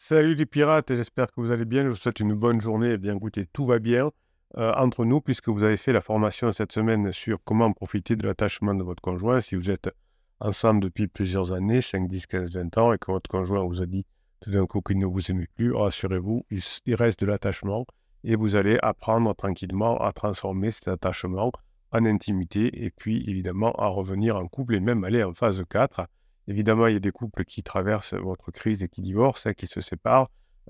Salut les pirates, j'espère que vous allez bien. Je vous souhaite une bonne journée. Eh bien, écoutez, tout va bien entre nous puisque vous avez fait la formation cette semaine sur comment profiter de l'attachement de votre conjoint. Si vous êtes ensemble depuis plusieurs années, 5, 10, 15, 20 ans, et que votre conjoint vous a dit tout d'un coup qu'il ne vous aimait plus, rassurez-vous, il reste de l'attachement et vous allez apprendre tranquillement à transformer cet attachement en intimité et puis évidemment à revenir en couple et même aller en phase 4. Évidemment, il y a des couples qui traversent votre crise et qui divorcent, qui se séparent.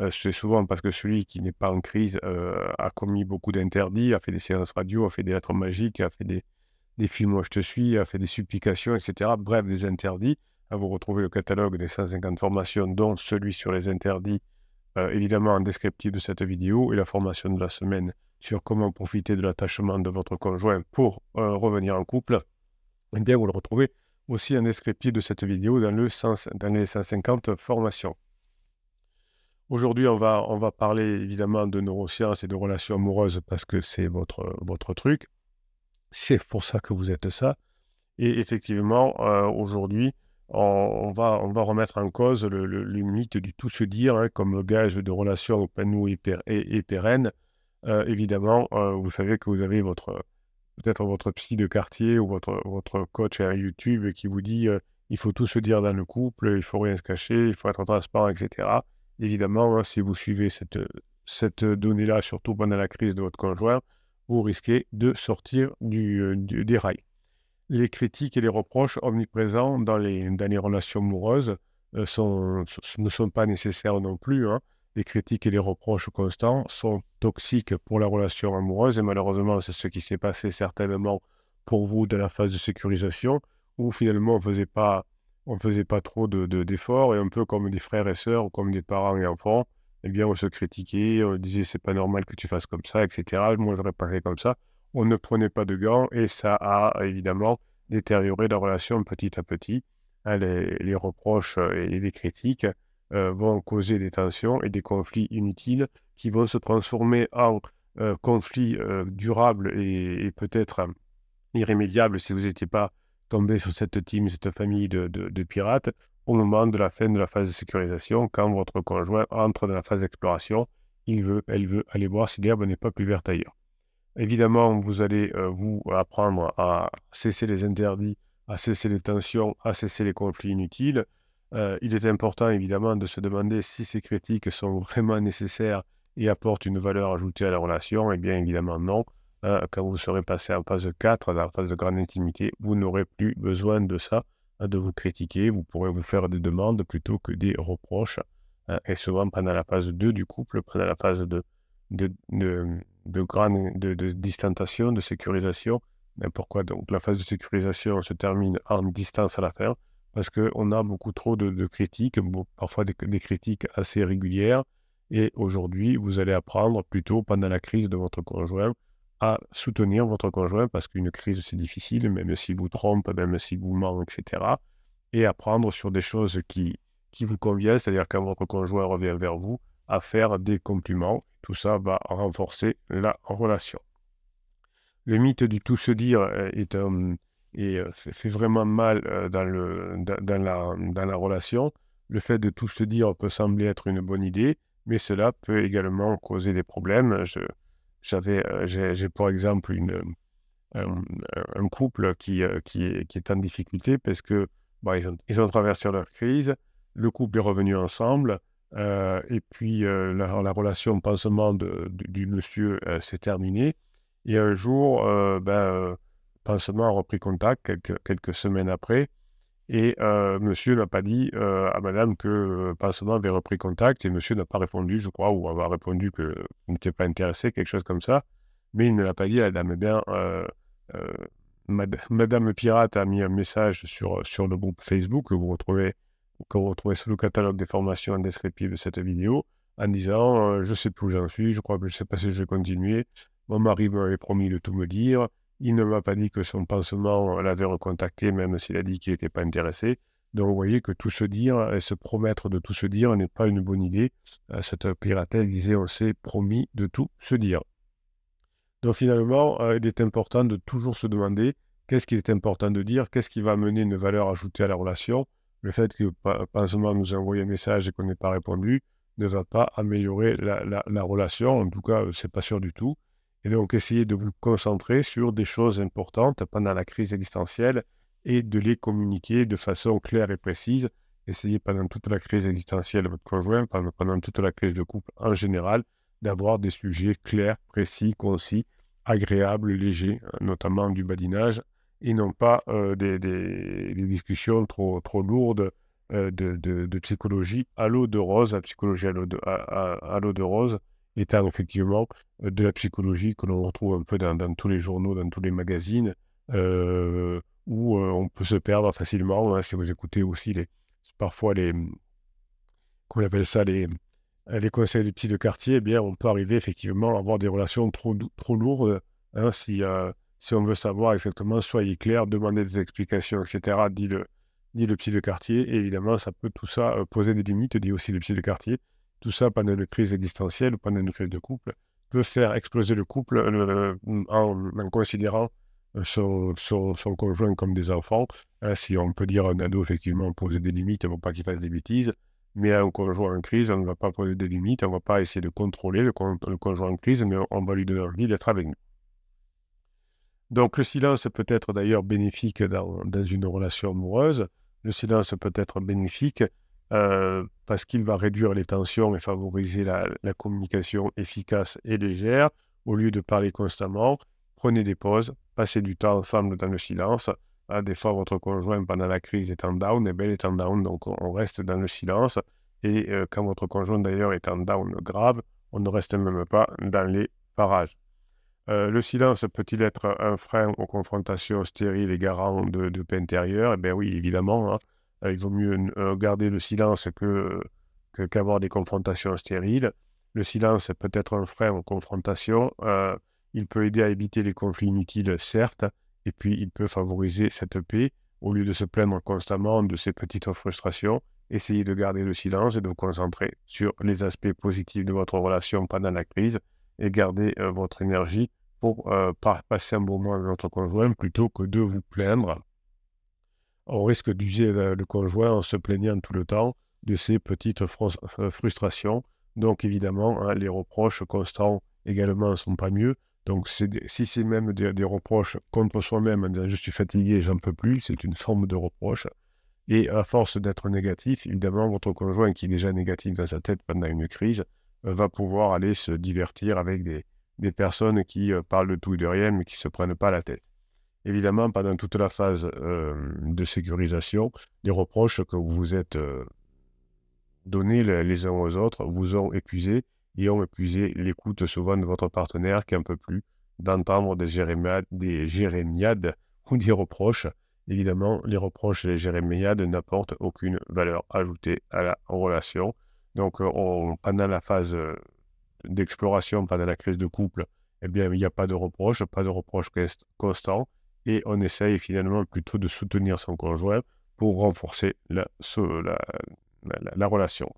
C'est souvent parce que celui qui n'est pas en crise a commis beaucoup d'interdits, a fait des séances radio, a fait des lettres magiques, a fait des films «Moi je te suis», a fait des supplications, etc. Bref, des interdits. Vous retrouvez le catalogue des 150 formations, dont celui sur les interdits, évidemment en descriptif de cette vidéo, et la formation de la semaine sur comment profiter de l'attachement de votre conjoint pour revenir en couple. Eh bien, vous le retrouvez aussi en descriptif de cette vidéo dans les 150 formations. Aujourd'hui, on va parler évidemment de neurosciences et de relations amoureuses parce que c'est votre truc. C'est pour ça que vous êtes ça. Et effectivement, aujourd'hui, on va remettre en cause le mythe du tout se dire comme gage de relations épanouies et pérennes. Évidemment, vous savez que vous avez peut-être votre psy de quartier ou votre coach à YouTube qui vous dit il faut tout se dire dans le couple, il faut rien se cacher, il faut être transparent, etc. Évidemment, si vous suivez cette donnée-là, surtout pendant la crise de votre conjoint, vous risquez de sortir des rails. Les critiques et les reproches omniprésents dans les relations amoureuses ne sont pas nécessaires non plus. Les critiques et les reproches constants sont toxiques pour la relation amoureuse et malheureusement, c'est ce qui s'est passé certainement pour vous dans la phase de sécurisation où finalement on faisait pas trop d'efforts et un peu comme des frères et sœurs ou comme des parents et enfants, eh bien on se critiquait, on disait c'est pas normal que tu fasses comme ça, etc. Moi j'aurais pas fait comme ça. On ne prenait pas de gants et ça a évidemment détérioré la relation petit à petit. Les reproches et les critiques vont causer des tensions et des conflits inutiles qui vont se transformer en conflits durables et peut-être irrémédiables si vous n'étiez pas tombé sur cette team, cette famille de pirates au moment de la fin de la phase de sécurisation, quand votre conjoint entre dans la phase d'exploration, elle veut aller voir si l'herbe n'est pas plus verte ailleurs. Évidemment, vous allez vous apprendre à cesser les interdits, à cesser les tensions, à cesser les conflits inutiles. Il est important évidemment de se demander si ces critiques sont vraiment nécessaires et apportent une valeur ajoutée à la relation. Eh bien évidemment non. Quand vous serez passé en phase 4, dans la phase de grande intimité, vous n'aurez plus besoin de ça, de vous critiquer. Vous pourrez vous faire des demandes plutôt que des reproches. Et souvent pendant la phase 2 du couple, pendant la phase de, de, de distanciation, de sécurisation. Mais pourquoi donc la phase de sécurisation se termine en distance à la fin? Parce qu'on a beaucoup trop de critiques, parfois des critiques assez régulières. Et aujourd'hui, vous allez apprendre plutôt pendant la crise de votre conjoint à soutenir votre conjoint parce qu'une crise c'est difficile, même s'il vous trompe, même s'il vous ment, etc. Et apprendre sur des choses qui vous conviennent, c'est-à-dire quand votre conjoint revient vers vous, à faire des compliments. Tout ça va renforcer la relation. Le mythe du tout se dire c'est vraiment mal dans la relation. Le fait de tout se dire peut sembler être une bonne idée, mais cela peut également causer des problèmes. J'ai par exemple un, un couple qui est en difficulté parce que ils ont traversé leur crise, le couple est revenu ensemble, et puis la relation pansement du monsieur s'est terminée. Et un jour, pansement a repris contact quelques semaines après. Et monsieur n'a pas dit à madame que pansement avait repris contact. Et monsieur n'a pas répondu, je crois, ou a répondu qu'il n'était pas intéressé, quelque chose comme ça. Mais il ne l'a pas dit à la dame. Eh bien, euh, madame Pirate a mis un message sur le groupe Facebook que vous retrouvez sous le catalogue des formations en descriptif de cette vidéo, en disant je ne sais plus où j'en suis, je crois que je ne sais pas si je vais continuer. Mon mari m'avait promis de tout me dire. Il ne m'a pas dit que son pansement l'avait recontacté, même s'il a dit qu'il n'était pas intéressé. Donc, vous voyez que tout se dire et se promettre de tout se dire n'est pas une bonne idée. Cette piratesse disait on s'est promis de tout se dire. Donc, finalement, il est important de toujours se demander qu'est-ce qu'il est important de dire, qu'est-ce qui va amener une valeur ajoutée à la relation. Le fait que pansement nous a envoyé un message et qu'on n'ait pas répondu ne va pas améliorer la relation. En tout cas, c'est pas sûr du tout. Et donc, essayez de vous concentrer sur des choses importantes pendant la crise existentielle et de les communiquer de façon claire et précise. Essayez pendant toute la crise existentielle de votre conjoint, pendant toute la crise de couple en général, d'avoir des sujets clairs, précis, concis, agréables, légers, notamment du badinage, et non pas des discussions trop lourdes de psychologie à l'eau de rose, la psychologie à l'eau de rose étant effectivement de la psychologie que l'on retrouve un peu dans tous les journaux, dans tous les magazines, où on peut se perdre facilement, hein, si vous écoutez aussi parfois comment on appelle ça, les conseils des petits de quartier, eh bien, on peut arriver effectivement à avoir des relations trop lourdes, hein, si on veut savoir exactement, soyez clair, demandez des explications, etc., dit le psy de quartier, et évidemment, ça peut tout ça poser des limites, dit aussi le psy de quartier. Tout ça, pendant une crise existentielle ou pendant une crise de couple, peut faire exploser le couple en considérant son conjoint comme des enfants. Hein, si on peut dire à un ado, effectivement, poser des limites pour pas qu'il fasse des bêtises, mais à un conjoint en crise, on ne va pas poser des limites, on ne va pas essayer de contrôler le conjoint en crise, mais on va lui donner envie d'être avec nous. Donc le silence peut être d'ailleurs bénéfique dans une relation amoureuse. Le silence peut être bénéfique parce qu'il va réduire les tensions et favoriser la communication efficace et légère. Au lieu de parler constamment, prenez des pauses, passez du temps ensemble dans le silence. Des fois, votre conjoint, pendant la crise, est en down, et bien, il est en down, donc on reste dans le silence. Et quand votre conjoint, d'ailleurs, est en down grave, on ne reste même pas dans les parages. Le silence peut-il être un frein aux confrontations stériles et garant de paix intérieure? Eh bien oui, évidemment, hein. Il vaut mieux garder le silence qu'avoir des confrontations stériles. Le silence peut être un frein aux confrontations. Il peut aider à éviter les conflits inutiles, certes, et puis il peut favoriser cette paix. Au lieu de se plaindre constamment de ces petites frustrations, essayez de garder le silence et de vous concentrer sur les aspects positifs de votre relation pendant la crise et garder votre énergie pour passer un bon moment avec votre conjoint plutôt que de vous plaindre. On risque d'user le conjoint en se plaignant tout le temps de ces petites frustrations. Donc évidemment, hein, les reproches constants également ne sont pas mieux. Donc si c'est même des reproches contre soi-même, en disant je suis fatigué, j'en peux plus, c'est une forme de reproche. Et à force d'être négatif, évidemment, votre conjoint qui est déjà négatif dans sa tête pendant une crise va pouvoir aller se divertir avec des personnes qui parlent de tout et de rien, mais qui ne se prennent pas la tête. Évidemment, pendant toute la phase de sécurisation, les reproches que vous vous êtes donnés les uns aux autres vous ont épuisé et ont épuisé l'écoute souvent de votre partenaire qui n'en peut plus d'entendre des jérémiades ou des reproches. Évidemment, les reproches et les jérémiades n'apportent aucune valeur ajoutée à la relation. Donc, pendant la phase d'exploration, pendant la crise de couple, eh bien, il n'y a pas de reproches constants, et on essaye finalement plutôt de soutenir son conjoint pour renforcer la relation.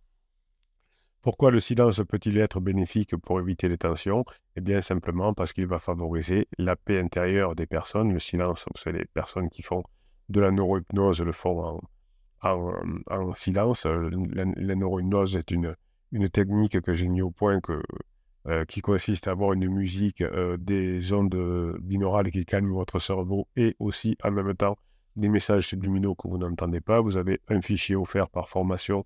Pourquoi le silence peut-il être bénéfique pour éviter les tensions? Eh bien, simplement parce qu'il va favoriser la paix intérieure des personnes. Le silence, vous savez, les personnes qui font de la neurohypnose le font en silence. La neurohypnose est une technique que j'ai mis au point qui consiste à avoir une musique, des ondes binaurales qui calment votre cerveau et aussi en même temps des messages subliminaux que vous n'entendez pas. Vous avez un fichier offert par formation,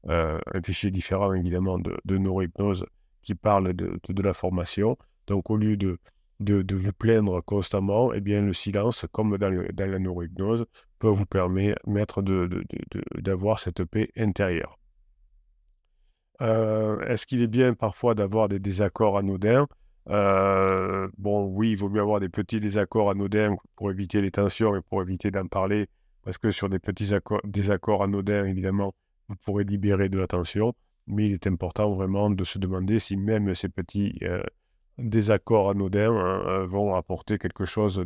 un fichier différent évidemment de neurohypnose qui parle de la formation. Donc au lieu de vous plaindre constamment, eh bien le silence, comme dans la neurohypnose, peut vous permettre d'avoir cette paix intérieure. Est-ce qu'il est bien parfois d'avoir des désaccords anodins? Bon, oui, il vaut mieux avoir des petits désaccords anodins pour éviter les tensions et pour éviter d'en parler, parce que sur des petits désaccords anodins, évidemment, vous pourrez libérer de la tension, mais il est important vraiment de se demander si même ces petits désaccords anodins vont apporter quelque chose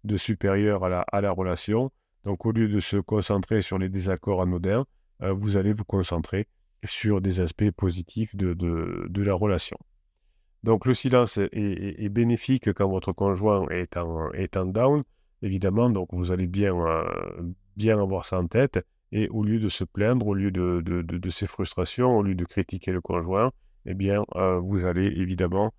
de supérieur à la relation. Donc, au lieu de se concentrer sur les désaccords anodins, vous allez vous concentrer sur des aspects positifs de la relation. Donc le silence est bénéfique quand votre conjoint est en down, évidemment, donc vous allez bien avoir ça en tête, Et au lieu de se plaindre, au lieu de ces frustrations, au lieu de critiquer le conjoint, eh bien, vous allez évidemment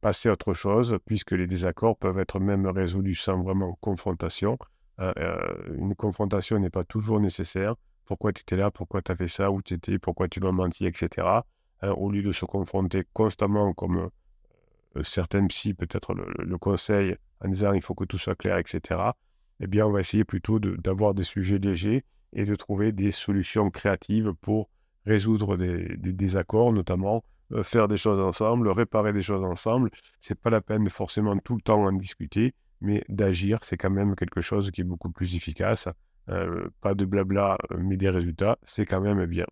passer à autre chose, puisque les désaccords peuvent être même résolus sans vraiment confrontation. Une confrontation n'est pas toujours nécessaire. Pourquoi tu étais là? Pourquoi tu as fait ça? Où tu étais? Pourquoi tu m'as menti? Etc. Au lieu de se confronter constamment, comme certains psys peut-être le conseillent, en disant il faut que tout soit clair, etc. Eh bien, on va essayer plutôt d'avoir des sujets légers et de trouver des solutions créatives pour résoudre des désaccords, notamment faire des choses ensemble, réparer des choses ensemble. C'est pas la peine de forcément tout le temps en discuter, mais d'agir, c'est quand même quelque chose qui est beaucoup plus efficace. Pas de blabla, mais des résultats, c'est quand même bien.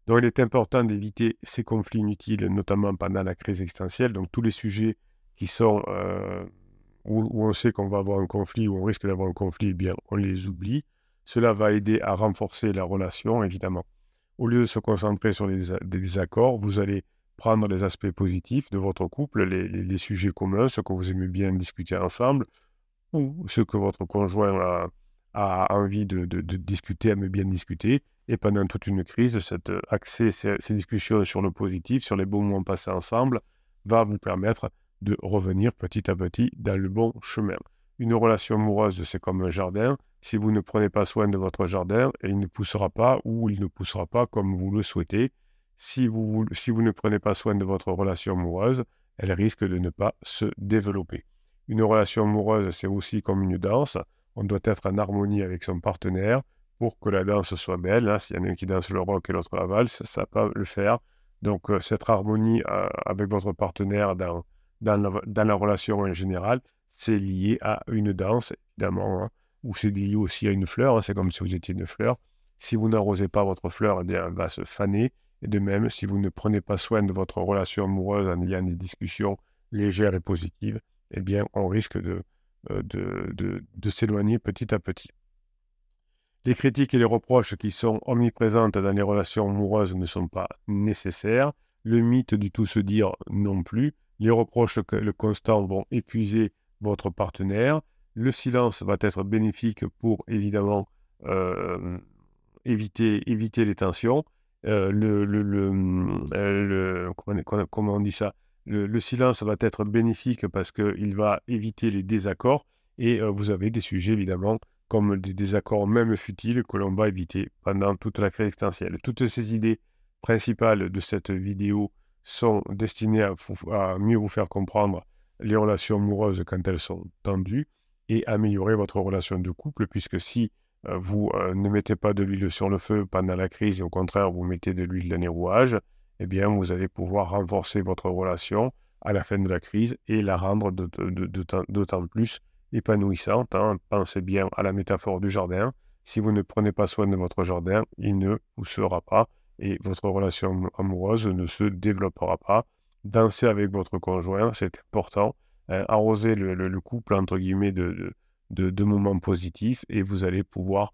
Donc, il est important d'éviter ces conflits inutiles, notamment pendant la crise existentielle. Donc, tous les sujets qui sont où on sait qu'on va avoir un conflit, où on risque d'avoir un conflit, eh bien, on les oublie. Cela va aider à renforcer la relation, évidemment. Au lieu de se concentrer sur des désaccords, vous allez prendre les aspects positifs de votre couple, les sujets communs, ce que vous aimez bien discuter ensemble, ou ce que votre conjoint a envie de discuter, aime bien discuter. Et pendant toute une crise, axer ces discussions sur le positif, sur les bons moments passés ensemble, va vous permettre de revenir petit à petit dans le bon chemin. Une relation amoureuse, c'est comme un jardin. Si vous ne prenez pas soin de votre jardin, il ne poussera pas ou il ne poussera pas comme vous le souhaitez. Si vous ne prenez pas soin de votre relation amoureuse, elle risque de ne pas se développer. Une relation amoureuse, c'est aussi comme une danse. On doit être en harmonie avec son partenaire pour que la danse soit belle. S'il y en a un qui danse le rock et l'autre la valse, ça ne va pas le faire. Donc, cette harmonie avec votre partenaire dans la relation en général, c'est lié à une danse, évidemment, ou c'est lié aussi à une fleur. C'est comme si vous étiez une fleur. Si vous n'arrosez pas votre fleur, elle va se faner. Et de même, si vous ne prenez pas soin de votre relation amoureuse en ayant des discussions légères et positives, eh bien, on risque de s'éloigner petit à petit. Les critiques et les reproches qui sont omniprésentes dans les relations amoureuses ne sont pas nécessaires. Le mythe du tout se dire non plus. Les reproches constants vont épuiser votre partenaire. Le silence va être bénéfique pour, évidemment, éviter les tensions. Comment on dit ça? Le silence va être bénéfique parce qu'il va éviter les désaccords et vous avez des sujets évidemment comme des désaccords même futiles que l'on va éviter pendant toute la crise existentielle. Toutes ces idées principales de cette vidéo sont destinées à mieux vous faire comprendre les relations amoureuses quand elles sont tendues et améliorer votre relation de couple, puisque si vous ne mettez pas de l'huile sur le feu pendant la crise et au contraire vous mettez de l'huile dans les rouages, eh bien vous allez pouvoir renforcer votre relation à la fin de la crise et la rendre d'autant plus épanouissante. Pensez bien à la métaphore du jardin. Si vous ne prenez pas soin de votre jardin, il ne poussera pas et votre relation amoureuse ne se développera pas. Dansez avec votre conjoint, c'est important. Arrosez le couple, entre guillemets, de moments positifs et vous allez pouvoir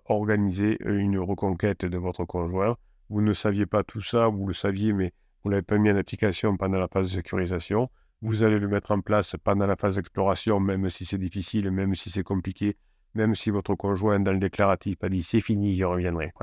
organiser une reconquête de votre conjoint. Vous ne saviez pas tout ça, vous le saviez, mais vous ne l'avez pas mis en application pendant la phase de sécurisation. Vous allez le mettre en place pendant la phase d'exploration, même si c'est difficile, même si c'est compliqué, même si votre conjoint dans le déclaratif a dit c'est fini, je reviendrai.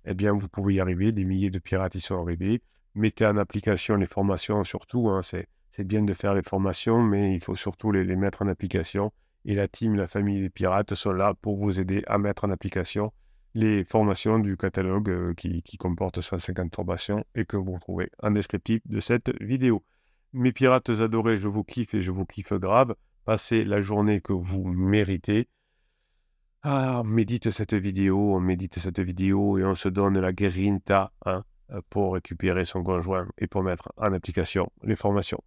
Eh bien, vous pouvez y arriver. Des milliers de pirates y sont arrivés. Mettez en application les formations surtout. C'est bien de faire les formations, mais il faut surtout les mettre en application. Et la team, la famille des pirates sont là pour vous aider à mettre en application les formations du catalogue qui comporte 150 formations et que vous trouvez en descriptif de cette vidéo. Mes pirates adorés, je vous kiffe et je vous kiffe grave. Passez la journée que vous méritez. Médite cette vidéo et on se donne la grinta pour récupérer son conjoint et pour mettre en application les formations.